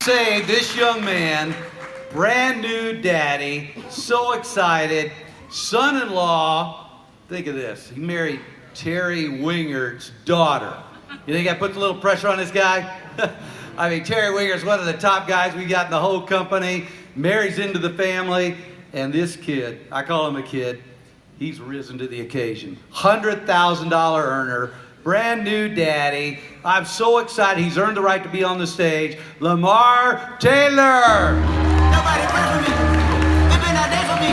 say this young man, brand new daddy, so excited, son-in-law, think of this, he married Terry Wingert's daughter. You think I put a little pressure on this guy? I mean, Terry Wingert's one of the top guys we got in the whole company, marries into the family, and this kid, I call him a kid, he's risen to the occasion. $100,000 earner, brand new daddy. I'm so excited. He's earned the right to be on the stage. Lamar Taylor. Nobody pray for me. It's been a day for me.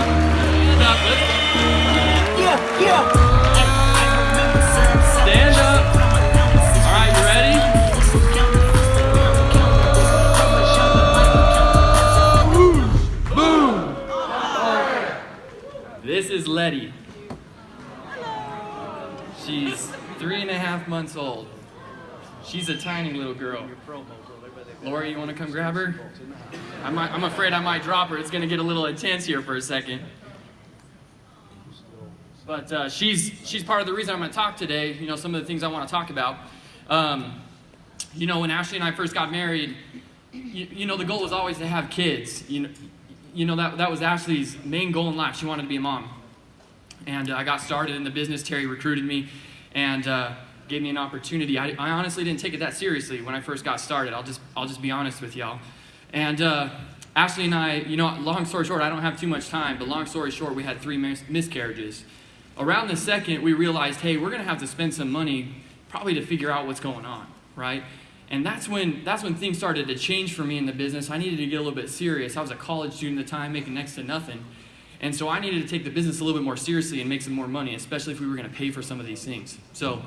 Yeah. Stand up. All right, you ready? Boom. This is Letty. She's 3.5 months old. She's a tiny little girl. Lori, you want to come grab her? I'm afraid I might drop her. It's going to get a little intense here for a second. But she's part of the reason I'm going to talk today. You know, some of the things I want to talk about. You know, when Ashley and I first got married, you know, the goal was always to have kids. You know that was Ashley's main goal in life. She wanted to be a mom. And I got started in the business. Terry recruited me and gave me an opportunity. I honestly didn't take it that seriously when I first got started. I'll just be honest with y'all. And Ashley and I, you know, long story short, I don't have too much time, but long story short, we had 3 miscarriages. Around the second, we realized, hey, we're gonna have to spend some money probably to figure out what's going on, right? And that's when things started to change for me in the business. I needed to get a little bit serious. I was a college student at the time, making next to nothing. And so I needed to take the business a little bit more seriously and make some more money, especially if we were gonna pay for some of these things. So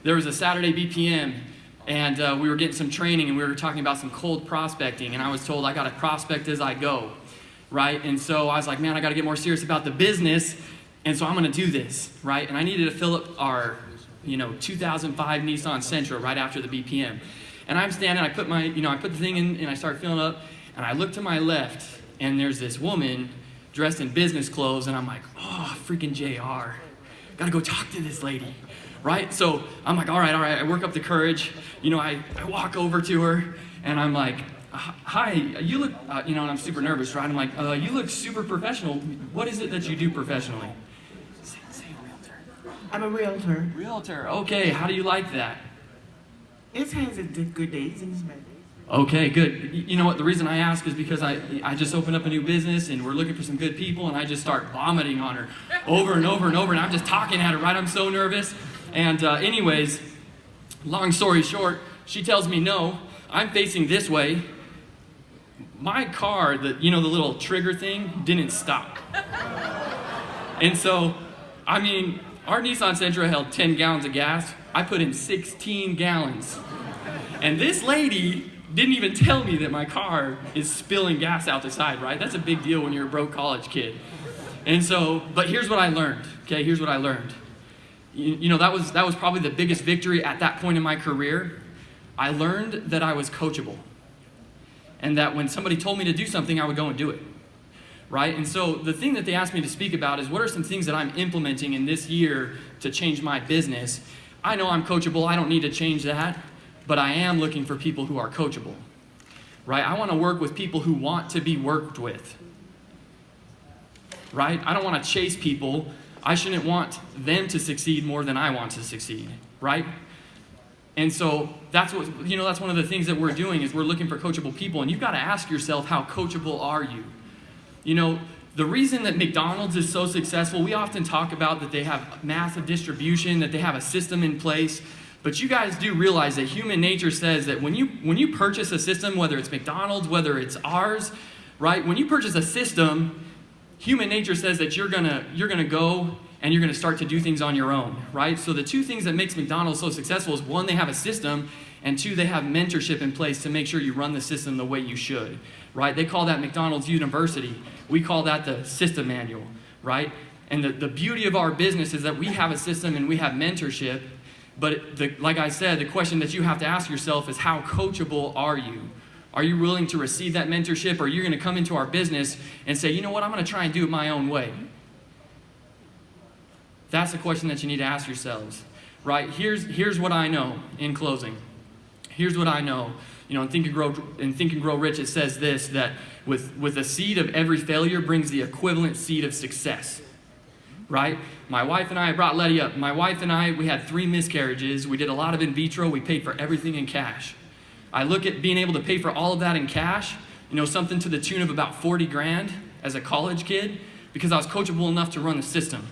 there was a Saturday BPM, and we were getting some training, and we were talking about some cold prospecting, and I was told I gotta prospect as I go, right? And so I was like, man, I gotta get more serious about the business, and so I'm gonna do this, right? And I needed to fill up our, 2005 Nissan Sentra right after the BPM. And I'm standing, I put the thing in, and I start filling up, and I look to my left, and there's this woman dressed in business clothes, and I'm like, oh, freaking JR. Gotta go talk to this lady, right? So I'm like, all right, I work up the courage. I walk over to her, and I'm like, hi, you look, and I'm super nervous, right? I'm like, you look super professional. What is it that you do professionally? Say realtor. I'm a realtor. Realtor, okay, how do you like that? It has its good days and its bad days. Okay, good. You know what, the reason I ask is because I just opened up a new business, and we're looking for some good people, and I just start vomiting on her over and over and over, and I'm just talking at her, right? I'm so nervous. And anyways, long story short, she tells me no, I'm facing this way. My car, the little trigger thing, didn't stop. And so, our Nissan Sentra held 10 gallons of gas. I put in 16 gallons. And this lady didn't even tell me that my car is spilling gas out the side, right? That's a big deal when you're a broke college kid. And so, but here's what I learned, okay? Here's what I learned. That was probably the biggest victory at that point in my career. I learned that I was coachable. And that when somebody told me to do something, I would go and do it, right? And so the thing that they asked me to speak about is what are some things that I'm implementing in this year to change my business? I know I'm coachable, I don't need to change that. But I am looking for people who are coachable, right? I want to work with people who want to be worked with, right? I don't want to chase people. I shouldn't want them to succeed more than I want to succeed, right? And so that's one of the things that we're doing is we're looking for coachable people. And you've got to ask yourself, how coachable are you? The reason that McDonald's is so successful, we often talk about that they have massive distribution, that they have a system in place. But you guys do realize that human nature says that when you purchase a system, whether it's McDonald's, whether it's ours, right? When you purchase a system, human nature says that you're gonna go and you're gonna start to do things on your own, right? So the two things that makes McDonald's so successful is one, they have a system, and two, they have mentorship in place to make sure you run the system the way you should, right? They call that McDonald's University. We call that the system manual, right? And the beauty of our business is that we have a system and we have mentorship. But like I said, the question that you have to ask yourself is how coachable are you? Are you willing to receive that mentorship, or are you going to come into our business and say, you know what, I'm going to try and do it my own way? That's the question that you need to ask yourselves, right? Here's what I know in closing. Here's what I know. You know, in Think and Grow Rich, it says this, that with a seed of every failure brings the equivalent seed of success. Right? My wife and I brought Letty up. My wife and I, we had 3 miscarriages. We did a lot of in vitro. We paid for everything in cash. I look at being able to pay for all of that in cash, you know, something to the tune of about 40 grand as a college kid, because I was coachable enough to run the system.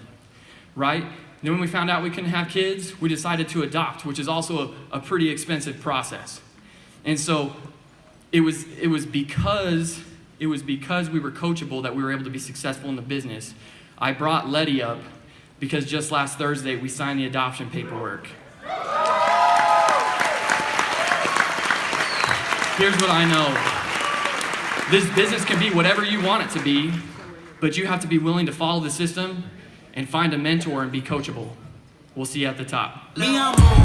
Right? And then when we found out we couldn't have kids, we decided to adopt, which is also a pretty expensive process. And so it was because we were coachable that we were able to be successful in the business. I brought Letty up because just last Thursday we signed the adoption paperwork. Here's what I know. This business can be whatever you want it to be, but you have to be willing to follow the system and find a mentor and be coachable. We'll see you at the top. Mi amor.